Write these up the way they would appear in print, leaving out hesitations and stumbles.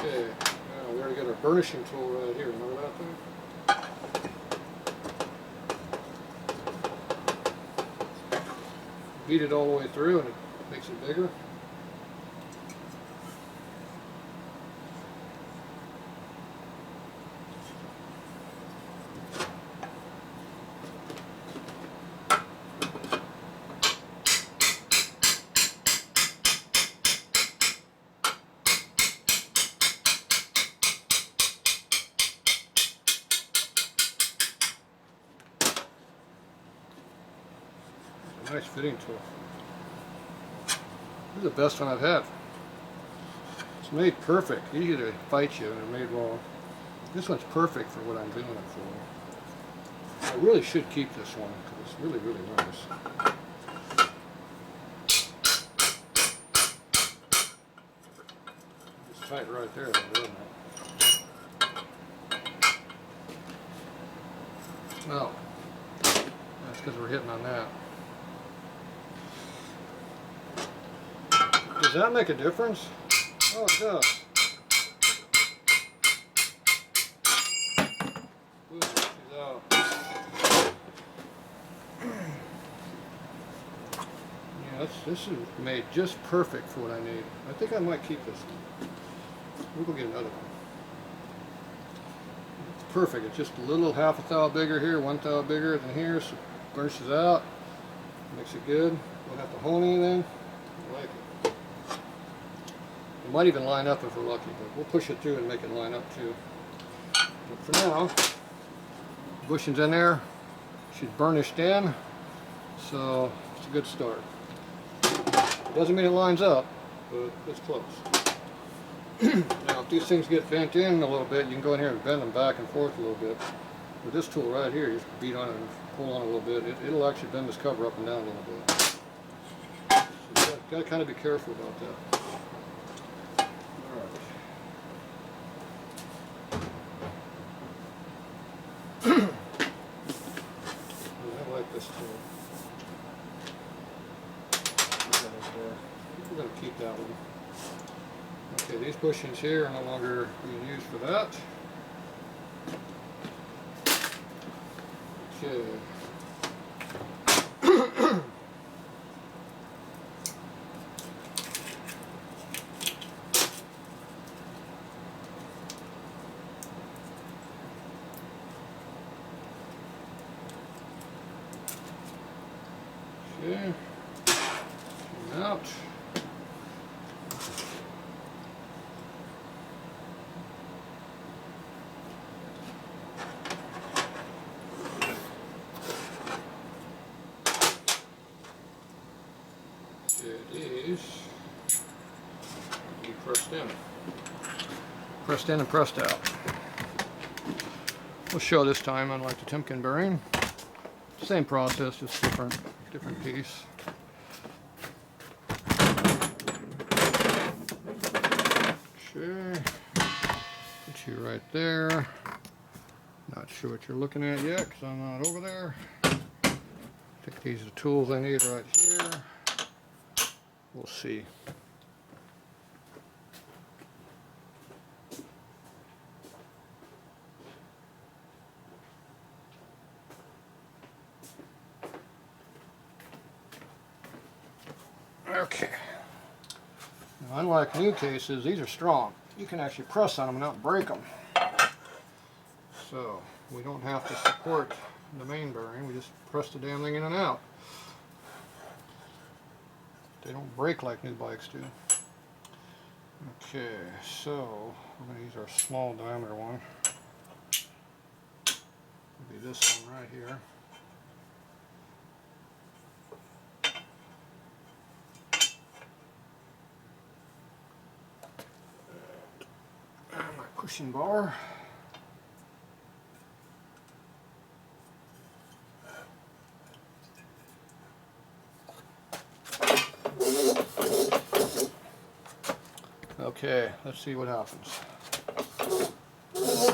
Okay, now we already got our burnishing tool right here. Remember that thing? Beat it all the way through and it makes it bigger. Nice fitting tool. This is the best one I've had. It's made perfect. Easy to fight you and it's made wrong. This one's perfect for what I'm doing it for. I really should keep this one because it's really, really nice. It's tight right there, though, isn't it? Oh, that's because we're hitting on that. Does that make a difference? Oh, it does. Ooh, she's out. Yeah, this is made just perfect for what I need. I think I might keep this one. We'll go get another one. It's perfect. It's just a little half a thou bigger here, 1 thou bigger than here, so it burnishes out. Makes it good. Don't have to hone anything. I like it. It might even line up if we're lucky, but we'll push it through and make it line up too. But for now, bushing's in there. She's burnished in, so it's a good start. Doesn't mean it lines up, but it's close. Now, if these things get bent in a little bit, you can go in here and bend them back and forth a little bit. With this tool right here, you just beat on it and pull on it a little bit. It'll actually bend this cover up and down a little bit. So you gotta kind of be careful about that. I like this tool. We're going to keep that one. Okay, these bushings here are no longer being used for that. Okay. Okay, out. These be pressed in. Pressed in and pressed out. We'll show this time, unlike the Timken bearing. Same process, just different piece. Okay, put you right there. Not sure what you're looking at yet because I'm not over there. I think these are the tools I need right here. We'll see. Okay. Now, unlike new cases, these are strong. You can actually press on them and not break them. So we don't have to support the main bearing. We just press the damn thing in and out. They don't break like new bikes do. Okay, so we're going to use our small diameter one. It'll be this one right here. And my pushing bar. Okay, let's see what happens. It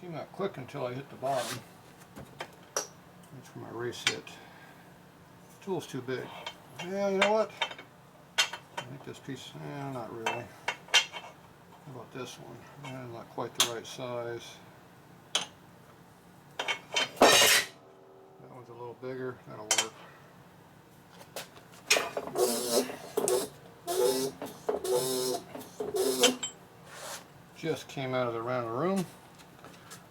came out quick until I hit the bottom. That's where my race hit. The tool's too big. Yeah, you know what? I think like this piece. Not really. How about this one? Not quite the right size. That one's a little bigger. That'll work. Just came out of the round room.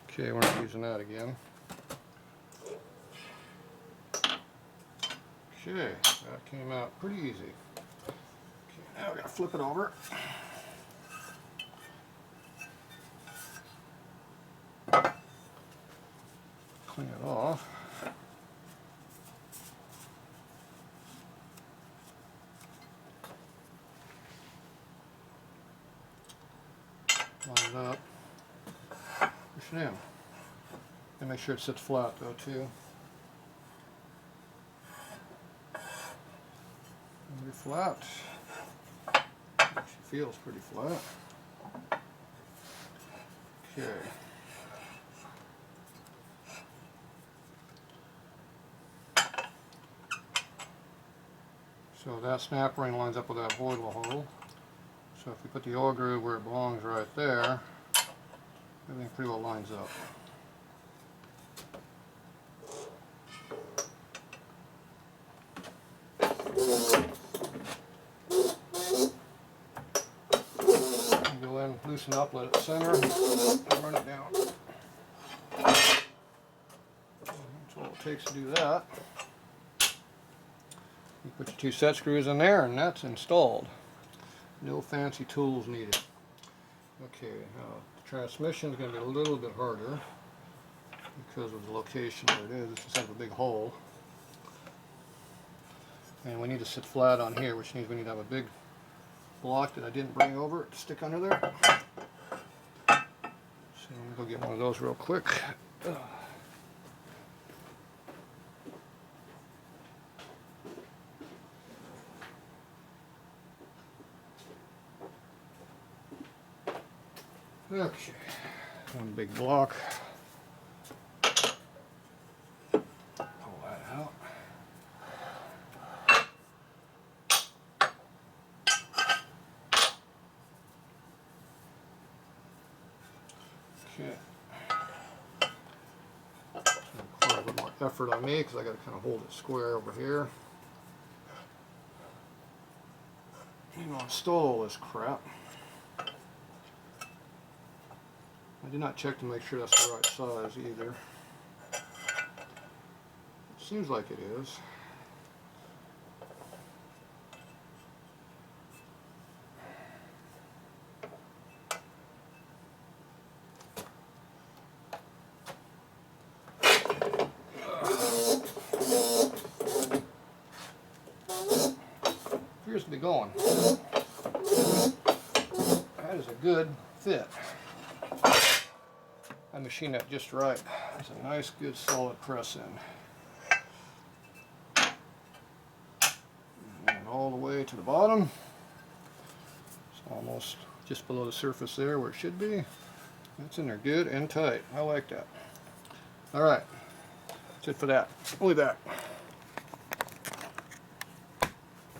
Okay, we're not using that again. Okay, that came out pretty easy. Okay, now we gotta flip it over. Clean it off. Line it up. Push it in. And make sure it sits flat though too. Pretty flat. Actually feels pretty flat. Okay. So that snap ring lines up with that boil hole. So if we put the oil groove where it belongs right there, everything pretty well lines up. Go in, loosen up, let it center, and run it down. That's all it takes to do that. You put your 2 set screws in there and that's installed. No fancy tools needed. Okay, now the transmission is going to be a little bit harder because of the location where it is. It's inside of a big hole. And we need to sit flat on here, which means we need to have a big block that I didn't bring over to stick under there. So let me go get one of those real quick. Okay, one big block. Pull that out. Okay. So quite a bit more effort on me because I got to kind of hold it square over here. You know, install all this crap. I did not check to make sure that's the right size either. It seems like it is. Appears to be going. That is a good fit. I machined that just right. It's a nice, good, solid press in. And all the way to the bottom. It's almost just below the surface there where it should be. That's in there good and tight. I like that. Alright, that's it for that. We'll be back.